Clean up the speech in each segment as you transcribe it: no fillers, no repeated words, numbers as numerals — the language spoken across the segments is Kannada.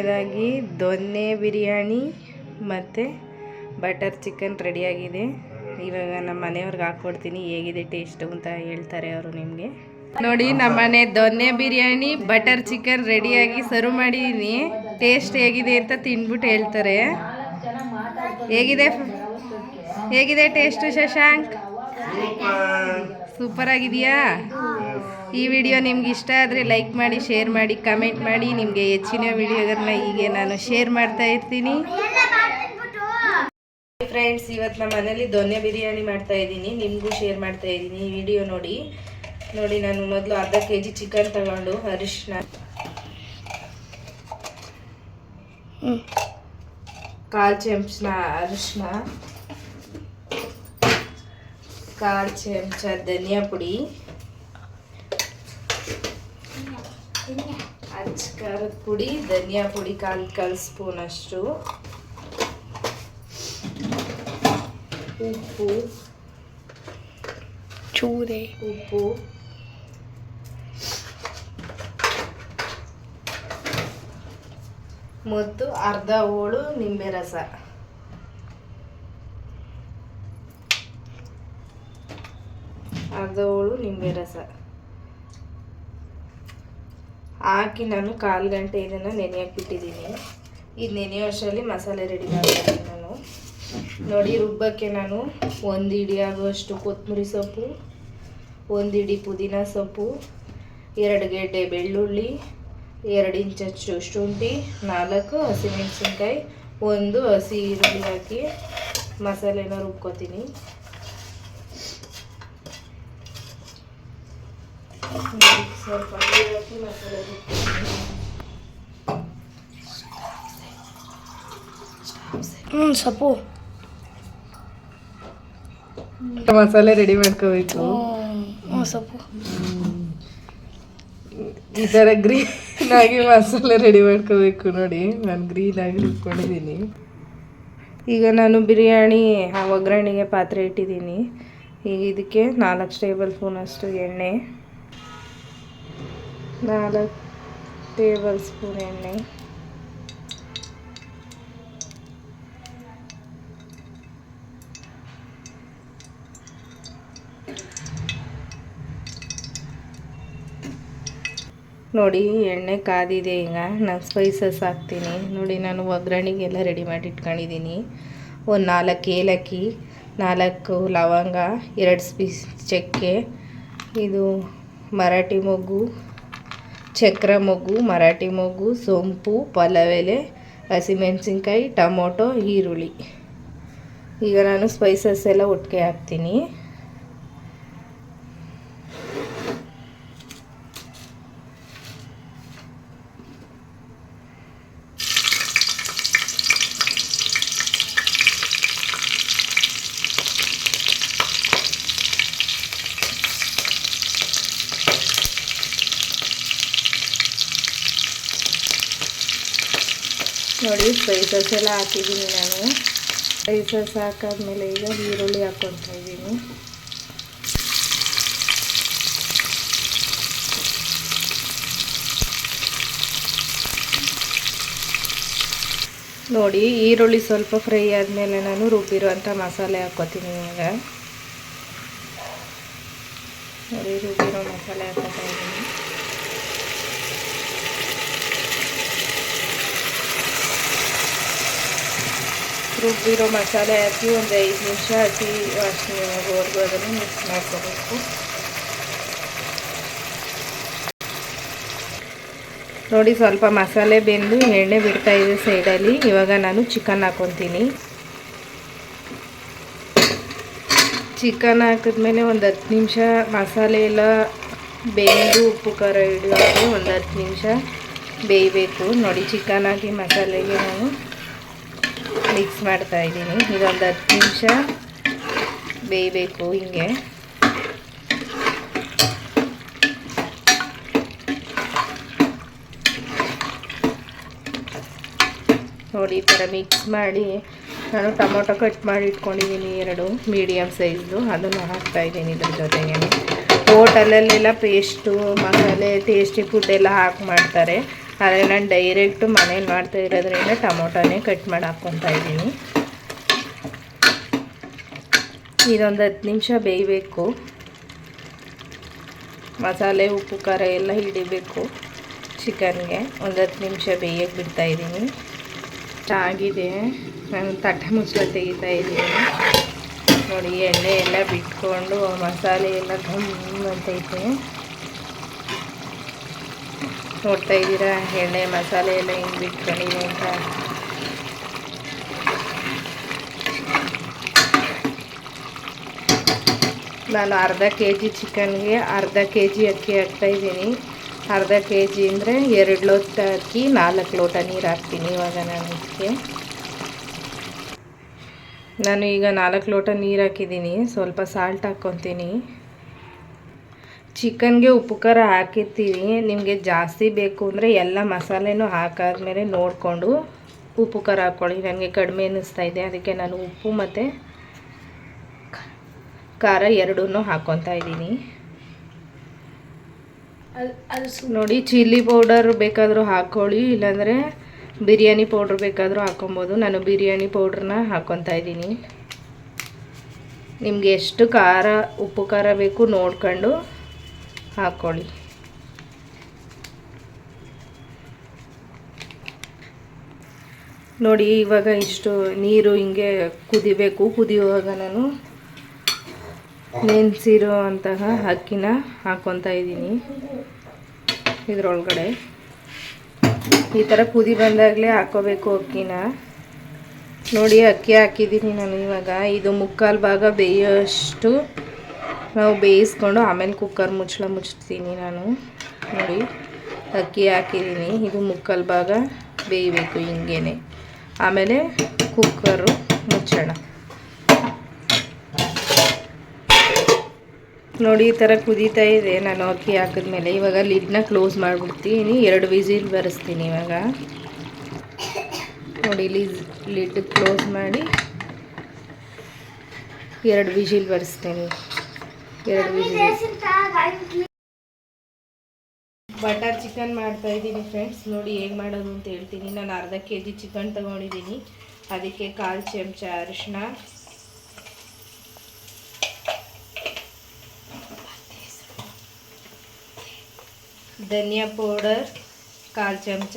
ಇದಾಗಿ ದೊನ್ನೆ ಬಿರಿಯಾನಿ ಮತ್ತು ಬಟರ್ ಚಿಕನ್ ರೆಡಿಯಾಗಿದೆ. ಇವಾಗ ನಮ್ಮ ಮನೆಯವ್ರಿಗೆ ಹಾಕ್ಕೊಡ್ತೀನಿ, ಹೇಗಿದೆ ಟೇಸ್ಟು ಅಂತ ಹೇಳ್ತಾರೆ ಅವರು ನಿಮಗೆ. ನೋಡಿ, ನಮ್ಮನೆ ದೊನ್ನೆ ಬಿರಿಯಾನಿ ಬಟರ್ ಚಿಕನ್ ರೆಡಿಯಾಗಿ ಸರ್ವ್ ಮಾಡಿದ್ದೀನಿ. ಟೇಸ್ಟ್ ಹೇಗಿದೆ ಅಂತ ತಿಂದ್ಬಿಟ್ಟು ಹೇಳ್ತಾರೆ. ಹೇಗಿದೆ ಟೇಸ್ಟು ಶಶಾಂಕ್? ಸೂಪರ್ ಆಗಿದೆಯಾ? ಈ ವಿಡಿಯೋ ನಿಮ್ಗೆ ಇಷ್ಟ ಆದರೆ ಲೈಕ್ ಮಾಡಿ, ಶೇರ್ ಮಾಡಿ, ಕಮೆಂಟ್ ಮಾಡಿ. ನಿಮಗೆ ಹೆಚ್ಚಿನ ವಿಡಿಯೋಗಳನ್ನ ಹೀಗೆ ನಾನು ಶೇರ್ ಮಾಡ್ತಾ ಇರ್ತೀನಿ. ಫ್ರೆಂಡ್ಸ್, ಇವತ್ತು ನಮ್ಮ ಮನೇಲಿ ದೊನ್ನೆ ಬಿರಿಯಾನಿ ಮಾಡ್ತಾ ಇದ್ದೀನಿ, ನಿಮಗೂ ಶೇರ್ ಮಾಡ್ತಾ ಇದ್ದೀನಿ. ಈ ವಿಡಿಯೋ ನೋಡಿ. ನಾನು ಮೊದಲು ಅರ್ಧ kg ಚಿಕನ್ ತಗೊಂಡು ಅರಿಶಿನ, ಕಾಲು ಚಮಚ ಅರಿಶಿನ, ಕಾಲು ಚಮಚ ಧನಿಯಾ ಪುಡಿ, ಖಾರದ ಪುಡಿ, ಧನಿಯಾ ಪುಡಿ ಕಾಲು ಸ್ಪೂನ್ ಅಷ್ಟು, ಉಪ್ಪು, ಮತ್ತು ಅರ್ಧ ಹೋಳು ನಿಂಬೆ ರಸ. ಹಾಕಿ ನಾನು 1/4 ಗಂಟೆ ಇದನ್ನು ನೆನೆಯಕ್ಕೆ ಬಿಟ್ಟಿದ್ದೀನಿ. ಇದು ನೆನೆಯೋ ಅಷ್ಟರಲ್ಲಿ ಮಸಾಲೆ ರೆಡಿ ಮಾಡ್ತೀನಿ ನಾನು. ನೋಡಿ, ರುಬ್ಬಕ್ಕೆ ನಾನು 1 ಹಿಡಿ ಆಗುವಷ್ಟು ಕೊತ್ತಂಬರಿ ಸೊಪ್ಪು, 1 ಹಿಡಿ ಪುದೀನ ಸೊಪ್ಪು, 2 ಗೆಡ್ಡೆ ಬೆಳ್ಳುಳ್ಳಿ, 2 ಇಂಚಷ್ಟು ಶುಂಠಿ, 4 ಹಸಿಮೆಣಸಿನ್ಕಾಯಿ, 1 ಹಸಿ ಈರುಳ್ಳಿ ಹಾಕಿ ಮಸಾಲೆನ ರುಬ್ಕೋತೀನಿ. ಸ್ವಲ್ಪ ನೀರು ಹಾಕಿ ಮಸಾಲೆ ರುಬ್ಕೋತೀನಿ. ಸೊಪ್ಪು ಮಸಾಲೆ ರೆಡಿ ಮಾಡ್ಕೋಬೇಕು. ಸೊಪ್ಪು ಈ ಥರ ಗ್ರೀನ್ ಆಗಿ ಮಸಾಲೆ ರೆಡಿ ಮಾಡ್ಕೋಬೇಕು. ನೋಡಿ, ನಾನು ಗ್ರೀನ್ ಆಗಿ ರುಬ್ಕೊಂಡಿದ್ದೀನಿ. ಈಗ ನಾನು ಬಿರಿಯಾನಿ ಒಗ್ಗರಣೆಗೆ ಪಾತ್ರೆ ಇಟ್ಟಿದ್ದೀನಿ. ಈಗ ಇದಕ್ಕೆ 4 ಟೇಬಲ್ ಸ್ಪೂನ್ ಅಷ್ಟು ಎಣ್ಣೆ, 4 ಟೇಬಲ್ ಸ್ಪೂನ್ ಎಣ್ಣೆ, ನೋಡಿ ಎಣ್ಣೆ ಕಾದಿದೆ. ಈಗ ನಾನು ಸ್ಪೈಸಸ್ ಹಾಕ್ತೀನಿ. ನೋಡಿ, ನಾನು ಒಗ್ಗರಣೆಗೆಲ್ಲ ರೆಡಿ ಮಾಡಿ ಇಟ್ಕೊಂಡಿದ್ದೀನಿ. ಒಂದು 4 ಏಲಕ್ಕಿ, 4 ಲವಂಗ, 2 ಪೀಸ್ ಚಕ್ಕೆ, ಇದು ಮರಾಠಿ ಮೊಗ್ಗು, ಚಕ್ರ ಮೊಗ್ಗು, ಮರಾಠಿ ಮೊಗ್ಗು, ಸೊಂಪು, ಪಲಾವ್ ಎಲೆ, ಹಸಿಮೆಣಸಿನ್ಕಾಯಿ, ಟೊಮೊಟೊ, ಈರುಳ್ಳಿ. ಈಗ ನಾನು ಸ್ಪೈಸಸ್ ಎಲ್ಲ ಒಟ್ಟಿಗೆ ಹಾಕ್ತೀನಿ. ನೋಡಿ, ಸ್ಪೈಸಸ್ ಎಲ್ಲ ಹಾಕಿದ್ದೀನಿ ನಾನು. ಸ್ಪೈಸಸ್ ಹಾಕಾದ್ಮೇಲೆ ಈಗ ಈರುಳ್ಳಿ ಹಾಕ್ಕೊತಾ ಇದ್ದೀನಿ. ನೋಡಿ, ಈರುಳ್ಳಿ ಸ್ವಲ್ಪ ಫ್ರೈ ಆದಮೇಲೆ ನಾನು ರುಬ್ಬಿರುವಂಥ ಮಸಾಲೆ ಹಾಕ್ಕೋತೀನಿ. ಇವಾಗ ನೋಡಿ, ರುಬ್ಬಿರೋ ಮಸಾಲೆ ಹಾಕ್ಕೋತಾ ಇದ್ದೀನಿ. ರುಬ್ಬಿರೋ ಮಸಾಲೆ ಹಾಕಿ ಒಂದು 5 ನಿಮಿಷ ಹಸಿ ವಾಸನೆ ಹೋಗೋವರೆಗೂ ಅದನ್ನು ಮಿಕ್ಸ್ ಮಾಡ್ಕೋಬೇಕು. ನೋಡಿ, ಸ್ವಲ್ಪ ಮಸಾಲೆ ಬೆಂದು ಎಣ್ಣೆ ಬಿಡ್ತಾ ಇದೆ ಸೈಡಲ್ಲಿ. ಇವಾಗ ನಾನು ಚಿಕನ್ ಹಾಕ್ಕೊತೀನಿ. ಚಿಕನ್ ಹಾಕಿದ್ಮೇಲೆ ಒಂದು 10 ನಿಮಿಷ ಮಸಾಲೆ ಎಲ್ಲ ಬೆಂದು ಉಪ್ಪು ಖಾರ ಹಿಡಿಯೋದು ಒಂದು 10 ನಿಮಿಷ ಬೇಯಬೇಕು. ನೋಡಿ, ಚಿಕನ್ ಹಾಕಿ ಮಸಾಲೆಗೆ ನಾನು ಮಿಕ್ಸ್ ಮಾಡ್ತಾ ಇದ್ದೀನಿ. ಇದೊಂದು 10 ನಿಮಿಷ ಬೇಯಬೇಕು ಹಿಂಗೆ. ನೋಡಿ, ಈ ಥರ ಮಿಕ್ಸ್ ಮಾಡಿ ನಾನು ಟೊಮೊಟೊ ಕಟ್ ಮಾಡಿ ಇಟ್ಕೊಂಡಿದ್ದೀನಿ 2 ಮೀಡಿಯಮ್ ಸೈಜ್ದು, ಅದನ್ನು ಹಾಕ್ತಾಯಿದ್ದೀನಿ ಇದ್ರ ಜೊತೆಗೆ. ಹೋಟೆಲಲ್ಲೆಲ್ಲ ಪೇಸ್ಟು ಮಸಾಲೆ ಟೇಸ್ಟಿ ಫುಡ್ ಎಲ್ಲ ಹಾಕಿ ಮಾಡ್ತಾರೆ. ಆದರೆ ನಾನು ಡೈರೆಕ್ಟು ಮನೇಲಿ ಮಾಡ್ತಾ ಇರೋದ್ರಿಂದ ಟೊಮೊಟೊನೇ ಕಟ್ ಮಾಡಿ ಹಾಕ್ಕೊತಾ ಇದ್ದೀನಿ. ಇದೊಂದು 10 ನಿಮಿಷ ಬೇಯಬೇಕು. ಮಸಾಲೆ ಉಪ್ಪು ಖಾರ ಎಲ್ಲ ಹಿಡಿಬೇಕು ಚಿಕನ್ಗೆ. ಒಂದು 10 ನಿಮಿಷ ಬೇಯಕ್ಕೆ ಬಿಡ್ತಾಯಿದ್ದೀನಿ. ಆಗಿದೆ, ನಾನು ತಟ್ಟೆ ಮುಚ್ಚಳ ತೆಗಿತಾ ಇದ್ದೀನಿ. ನೋಡಿ ಎಣ್ಣೆ ಎಲ್ಲ ಬಿಟ್ಕೊಂಡು ಮಸಾಲೆ ಎಲ್ಲ ಅಂತೈತೆ. ನೋಡ್ತಾ ಇದ್ದೀರಾ ಎಣ್ಣೆ ಮಸಾಲೆ ಎಲ್ಲ ಹಿಂಗೆ ಬಿಟ್ಕೊಂಡಿದೆ ಅಂತ. ನಾನು ಅರ್ಧ KG ಚಿಕನ್ಗೆ ಅರ್ಧ KG ಅಕ್ಕಿ ಹಾಕ್ತಾಯಿದ್ದೀನಿ. ಅರ್ಧ KG ಅಂದರೆ 2 ಲೋಟ ಅಕ್ಕಿ 4 ಲೋಟ ನೀರು ಹಾಕ್ತೀನಿ. ಇವಾಗ ನಾನು ಈಗ 4 ಲೋಟ ನೀರು ಹಾಕಿದ್ದೀನಿ. ಸ್ವಲ್ಪ ಸಾಲ್ಟ್ ಹಾಕ್ಕೊತೀನಿ. ಚಿಕನ್ಗೆ ಉಪ್ಪು ಖಾರ ಹಾಕಿರ್ತೀವಿ. ನಿಮಗೆ ಜಾಸ್ತಿ ಬೇಕು ಅಂದರೆ ಎಲ್ಲ ಮಸಾಲೆನೂ ಹಾಕಾದ್ಮೇಲೆ ನೋಡಿಕೊಂಡು ಉಪ್ಪು ಖಾರ ಹಾಕ್ಕೊಳ್ಳಿ. ನನಗೆ ಕಡಿಮೆ ಅನ್ನಿಸ್ತಾ ಇದೆ, ಅದಕ್ಕೆ ನಾನು ಉಪ್ಪು ಮತ್ತು ಖಾರ ಎರಡನ್ನೂ ಹಾಕ್ಕೊತಾ ಇದ್ದೀನಿ. ನೋಡಿ ಚಿಲ್ಲಿ ಪೌಡರ್ ಬೇಕಾದರೂ ಹಾಕ್ಕೊಳ್ಳಿ, ಇಲ್ಲಾಂದರೆ ಬಿರಿಯಾನಿ ಪೌಡ್ರ್ ಬೇಕಾದರೂ ಹಾಕ್ಕೊಬೋದು. ನಾನು ಬಿರಿಯಾನಿ ಪೌಡ್ರನ್ನ ಹಾಕ್ಕೊತಾ ಇದ್ದೀನಿ. ನಿಮಗೆ ಎಷ್ಟು ಖಾರ ಉಪ್ಪು ಖಾರ ಬೇಕು ನೋಡ್ಕೊಂಡು ಹಾಕ್ಕೊಳ್ಳಿ. ನೋಡಿ ಇವಾಗ ಇಷ್ಟು ನೀರು ಹಿಂಗೆ ಕುದಿಬೇಕು. ಕುದಿಯುವಾಗ ನಾನು ನೆನೆಸಿರೋ ಅಂತಹ ಅಕ್ಕಿನ ಹಾಕ್ಕೊತಾ ಇದ್ದೀನಿ ಇದರೊಳಗಡೆ. ಈ ಥರ ಕುದಿ ಬಂದಾಗಲೇ ಹಾಕ್ಕೋಬೇಕು ಅಕ್ಕಿನ. ನೋಡಿ ಅಕ್ಕಿ ಹಾಕಿದ್ದೀನಿ ನಾನು. ಇವಾಗ ಇದು 3/4 ಭಾಗ ಬೇಯೋಷ್ಟು ನಾವು ಬೇಯಿಸ್ಕೊಂಡು ಆಮೇಲೆ ಕುಕ್ಕರ್ ಮುಚ್ಚಳ ಮುಚ್ತೀನಿ ನಾನು. ನೋಡಿ ಅಕ್ಕಿ ಹಾಕಿದ್ದೀನಿ. ಇದು 3/4 ಭಾಗ ಬೇಯಬೇಕು ಹಿಂಗೇನೆ. ಆಮೇಲೆ ಕುಕ್ಕರು ಮುಚ್ಚೋಣ. ನೋಡಿ ಈ ಥರ ಕುದೀತಾ ಇದೆ. ನಾನು ಅಕ್ಕಿ ಹಾಕಿದ್ಮೇಲೆ ಇವಾಗ ಲಿಡ್ನ ಕ್ಲೋಸ್ ಮಾಡಿಬಿಡ್ತೀನಿ. 2 ವಿಸಿಲ್ ಬರೆಸ್ತೀನಿ ಇವಾಗ. ನೋಡಿ ಲಿಡ್ ಕ್ಲೋಸ್ ಮಾಡಿ 2 ವಿಸಿಲ್ ಬರೆಸ್ತೀನಿ. 2 ವಿಸಿಲ್. ಬಟರ್ ಚಿಕನ್ ಮಾಡ್ತಾಯಿದ್ದೀನಿ ಫ್ರೆಂಡ್ಸ್. ನೋಡಿ ಹೇಗೆ ಮಾಡೋದು ಅಂತ ಹೇಳ್ತೀನಿ. ನಾನು ಅರ್ಧ KG ಚಿಕನ್ ತೊಗೊಂಡಿದ್ದೀನಿ. ಅದಕ್ಕೆ 1/4 ಚಮಚ ಅರಿಶಿನ, ಧನಿಯಾ ಪೌಡರ್ 1/4 ಚಮಚ,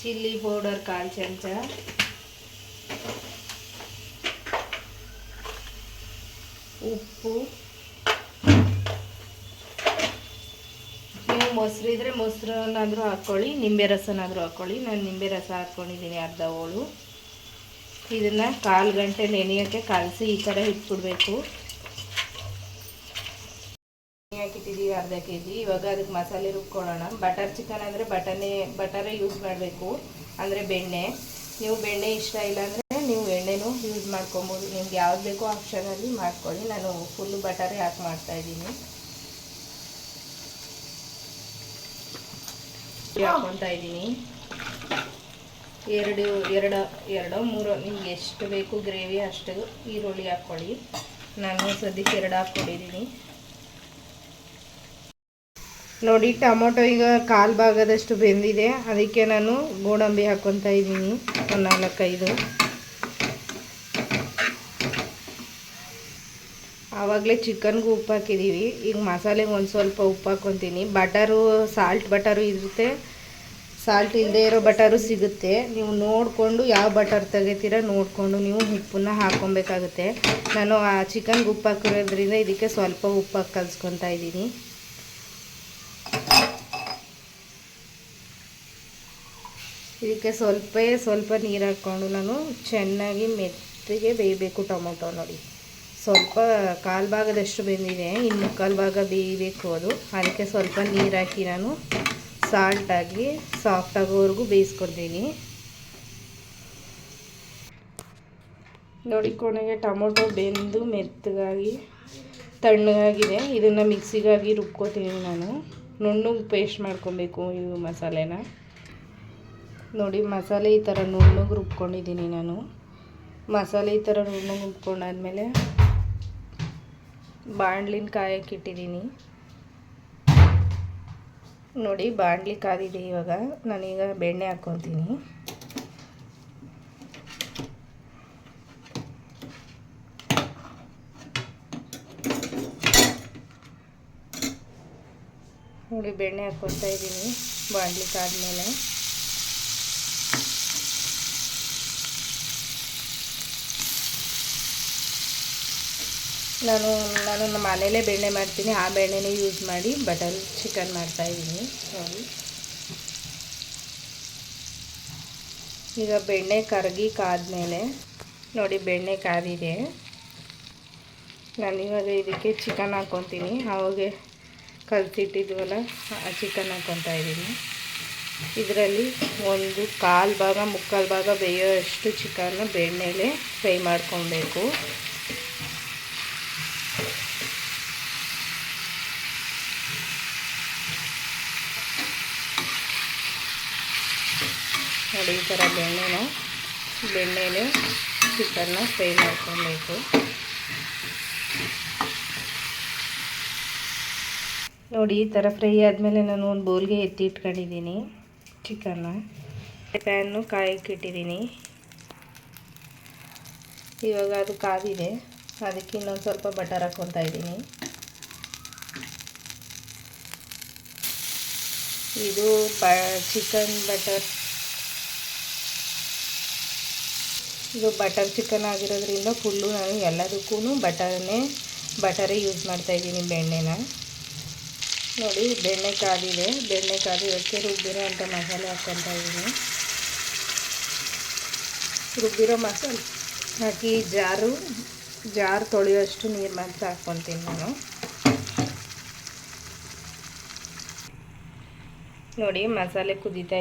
ಚಿಲ್ಲಿ ಪೌಡರ್ 1/4 ಚಮಚ, ಉಪ್ಪು. ನೀವು ಮೊಸರು ಇದ್ದರೆ ಮೊಸರನ್ನಾದರೂ ಹಾಕ್ಕೊಳ್ಳಿ, ನಿಂಬೆ ರಸನಾದರೂ ಹಾಕ್ಕೊಳ್ಳಿ. ನಾನು ನಿಂಬೆ ರಸ ಹಾಕ್ಕೊಂಡಿದ್ದೀನಿ ಅರ್ಧ ಹೋಳು. ಇದನ್ನು 1/4 ಗಂಟೆ ನೆನೆಯೋಕ್ಕೆ ಕಾಯಿಸಿ ಈ ಥರ ಇಟ್ಬಿಡ್ಬೇಕು. ಹಾಕಿಟ್ಟಿದ್ದೀವಿ ಅರ್ಧ KG. ಇವಾಗ ಅದಕ್ಕೆ ಮಸಾಲೆ ರುಬ್ಕೊಳ್ಳೋಣ. ಬಟರ್ ಚಿಕನ್ ಅಂದರೆ ಬಟರೇ ಯೂಸ್ ಮಾಡಬೇಕು, ಅಂದರೆ ಬೆಣ್ಣೆ. ನೀವು ಬೆಣ್ಣೆ ಇಷ್ಟ ಇಲ್ಲ ಅಂದರೆ ನೀವು ಎಣ್ಣೆನೂ ಯೂಸ್ ಮಾಡ್ಕೊಬೋದು. ನಿಮ್ಗೆ ಯಾವ್ದು ಬೇಕೋ ಆಪ್ಷನಲ್ಲಿ ಮಾಡ್ಕೊಳ್ಳಿ. ನಾನು ಫುಲ್ಲು ಬಟರೇ ಹಾಕಿ ಮಾಡ್ತಾಯಿದ್ದೀನಿ. ಹಾಕ್ಕೊತಾ ಇದ್ದೀನಿ. 2 3 ನಿಮ್ಗೆ ಎಷ್ಟು ಬೇಕು ಗ್ರೇವಿ ಅಷ್ಟು ಈರುಳ್ಳಿ ಹಾಕ್ಕೊಳ್ಳಿ. ನಾನು ಸದ್ಯಕ್ಕೆ 2 ಹಾಕ್ಕೊಂಡಿದ್ದೀನಿ. ನೋಡಿ ಟೊಮೊಟೊ ಈಗ 1/4 ಭಾಗದಷ್ಟು ಬೆಂದಿದೆ. ಅದಕ್ಕೆ ನಾನು ಗೋಡಂಬಿ ಹಾಕ್ಕೊತಾ ಇದ್ದೀನಿ, ಒಂದು 4-5. ಆವಾಗಲೇ ಚಿಕನ್ಗೂ ಉಪ್ಪು ಹಾಕಿದ್ದೀವಿ. ಈಗ ಮಸಾಲೆಗೆ ಒಂದು ಸ್ವಲ್ಪ ಉಪ್ಪು ಹಾಕ್ಕೊತೀನಿ. ಬಟರು ಸಾಲ್ಟ್ ಬಟರು ಇರುತ್ತೆ, ಸಾಲ್ಟ್ ಇಲ್ಲದೆ ಇರೋ ಬಟರು ಸಿಗುತ್ತೆ. ನೀವು ನೋಡಿಕೊಂಡು ಯಾವ ಬಟರ್ ತೆಗಿತೀರ ನೋಡಿಕೊಂಡು ನೀವು ಉಪ್ಪನ್ನ ಹಾಕ್ಕೊಬೇಕಾಗುತ್ತೆ. ನಾನು ಆ ಚಿಕನ್ಗೆ ಉಪ್ಪು ಹಾಕಿರೋದ್ರಿಂದ ಇದಕ್ಕೆ ಸ್ವಲ್ಪ ಉಪ್ಪು ಹಾಕಿ ಕಲಿಸ್ಕೊತಾ ಇದ್ದೀನಿ. ಇದಕ್ಕೆ ಸ್ವಲ್ಪ ನೀರು ಹಾಕ್ಕೊಂಡು ನಾನು ಚೆನ್ನಾಗಿ ಮೆತ್ತಗೆ ಬೇಯಬೇಕು ಟೊಮೊಟೊ. ನೋಡಿ ಸ್ವಲ್ಪ 1/4 ಭಾಗದಷ್ಟು ಬೆಂದಿದೆ, ಇನ್ನು 3/4 ಭಾಗ ಬೇಯಬೇಕು ಅದು. ಅದಕ್ಕೆ ಸ್ವಲ್ಪ ನೀರು ಹಾಕಿ ನಾನು ಸಾಲ್ಟಾಗಿ ಸಾಫ್ಟಾಗೋವರೆಗೂ ಬೇಯಿಸ್ಕೊತೀನಿ. ನೋಡಿ ಕೊನೆಗೆ ಟೊಮೊಟೊ ಬೆಂದು ಮೆತ್ತಗಾಗಿ ತಣ್ಣಗಾಗಿದೆ. ಇದನ್ನು ಮಿಕ್ಸಿಗಾಗಿ ರುಬ್ಕೋತೀನಿ ನಾನು. ನುಣ್ಣಗೆ ಪೇಸ್ಟ್ ಮಾಡ್ಕೊಬೇಕು ಇವು ಮಸಾಲೆನ. ನೋಡಿ ಮಸಾಲೆ ಈ ಥರ ನುಣ್ಣಗೆ ರುಬ್ಕೊಂಡಿದ್ದೀನಿ ನಾನು. ಮಸಾಲೆ ಈ ಥರ ನುಣ್ಣಗೆ ರುಬ್ಕೊಂಡಾದ್ಮೇಲೆ ಬಾಣಲಿನ ಕಾಯಕ್ಕೆ ಇಟ್ಟಿದ್ದೀನಿ. ನೋಡಿ ಬಾಣಲಿ ಕಾದಿದೆ. ಇವಾಗ ನಾನೀಗ ಬೆಣ್ಣೆ ಹಾಕ್ಕೊತೀನಿ. ನೋಡಿ ಬೆಣ್ಣೆ ಹಾಕ್ಕೊತಾ ಇದ್ದೀನಿ ಬಾಣಲಿ ಕಾದ್ಮೇಲೆ. ನಾನು ನಮ್ಮ ಮನೇಲೇ ಬೆಣ್ಣೆ ಮಾಡ್ತೀನಿ. ಆ ಬೆಣ್ಣೆನೇ ಯೂಸ್ ಮಾಡಿ ಬಟರ್ ಚಿಕನ್ ಮಾಡ್ತಾಯಿದ್ದೀನಿ. ನೋಡಿ ಈಗ ಬೆಣ್ಣೆ ಕರಗಿ ಕಾದ್ಮೇಲೆ ನೋಡಿ ಬೆಣ್ಣೆ ಕಾದಿದೆ. ನಾನಿವಾಗ ಇದಕ್ಕೆ ಚಿಕನ್ ಹಾಕ್ಕೊತೀನಿ. ಅವಾಗೆ ಕಲಸಿಟ್ಟಿದ್ವಲ್ಲ ಆ ಚಿಕನ್ ಹಾಕ್ಕೊತಾ ಇದ್ದೀನಿ. ಇದರಲ್ಲಿ ಒಂದು ಮುಕ್ಕಾಲು ಭಾಗ ಬೇಯೋಷ್ಟು ಚಿಕನ್ನ ಬೆಣ್ಣೆಲೆ ಫ್ರೈ ಮಾಡ್ಕೊಬೇಕು. ನೋಡಿ ಈ ಥರ ಬೆಣ್ಣೆಲೆ ಚಿಕನ್ನ ಫ್ರೈ ಮಾಡ್ಕೊಬೇಕು. ನೋಡಿ ಈ ಥರ ಫ್ರೈ ಆದಮೇಲೆ ನಾನು ಒಂದು ಬೌಲ್ಗೆ ಎತ್ತಿಟ್ಕೊಂಡಿದ್ದೀನಿ ಚಿಕನ್ನ. ಪ್ಯಾನು ಕಾಯಕ್ಕೆ ಇಟ್ಟಿದ್ದೀನಿ. ಇವಾಗ ಅದು ಕಾದಿದೆ. ಅದಕ್ಕೆ ಇನ್ನೊಂದು ಸ್ವಲ್ಪ ಬಟರ್ ಹಾಕ್ಕೊತಾ ಇದ್ದೀನಿ. ಇದು ಚಿಕನ್ ಬಟರ್, ಇದು ಬಟರ್ ಚಿಕನ್ ಆಗಿರೋದ್ರಿಂದ ಫುಲ್ಲು ನಾನು ಎಲ್ಲದಕ್ಕೂ ಬಟರೇ ಯೂಸ್ ಮಾಡ್ತಾಯಿದ್ದೀನಿ ಬೆಣ್ಣೆನ. ನೋಡಿ ಬೆಣ್ಣೆ ಕಾದಿದೆ. ಬೆಣ್ಣೆ ಕಾದಿರೋಕ್ಕೆ ರುಬ್ಬಿರೋ ಅಂಥ ಮಸಾಲೆ ಹಾಕ್ಕೊತಾ ಇದ್ದೀನಿ. ರುಬ್ಬಿರೋ ಮಸಾಲೆ ಹಾಕಿ ಜಾರು ತೊಳೆಯೋಷ್ಟು ನೀರು ಮಾತ್ರ ಹಾಕ್ಕೊತೀನಿ ನಾನು. ನೋಡಿ ಮಸಾಲೆ ಕುದೀತಾ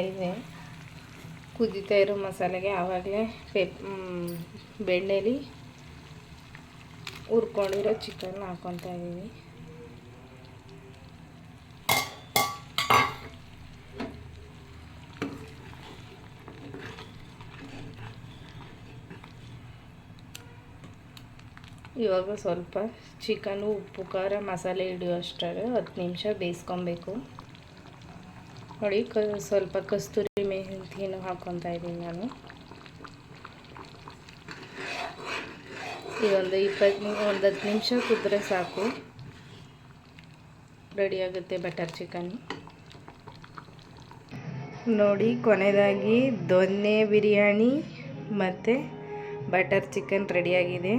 ಇರೋ ಮಸಾಲೆಗೆ ಆವಾಗಲೇ ಬೆಣ್ಣೆಲಿ ಹುರ್ಕೊಂಡಿರೋ ಚಿಕನ್ ಹಾಕ್ಕೊತಾ ಇದ್ದೀನಿ. ಇವಾಗ ಸ್ವಲ್ಪ ಚಿಕನು ಉಪ್ಪು ಖಾರ ಮಸಾಲೆ ಹಿಡಿಯೋಷ್ಟೇ 10 ನಿಮಿಷ ಬೇಯಿಸ್ಕೊಬೇಕು. ನೋಡಿ ಸ್ವಲ್ಪ ಕಸ್ತೂರಿ ಮೆಂತ್ಯನೂ ಹಾಕ್ಕೊತಾ ಇದ್ದೀನಿ ನಾನು. ಇದೊಂದು 10 ನಿಮಿಷ ಕುದ್ರೆ ಸಾಕು, ರೆಡಿಯಾಗುತ್ತೆ ಬಟರ್ ಚಿಕನ್. ನೋಡಿ ಕೊನೆಯದಾಗಿ ದೊನ್ನೆ ಬಿರಿಯಾನಿ ಮತ್ತು ಬಟರ್ ಚಿಕನ್ ರೆಡಿಯಾಗಿದೆ.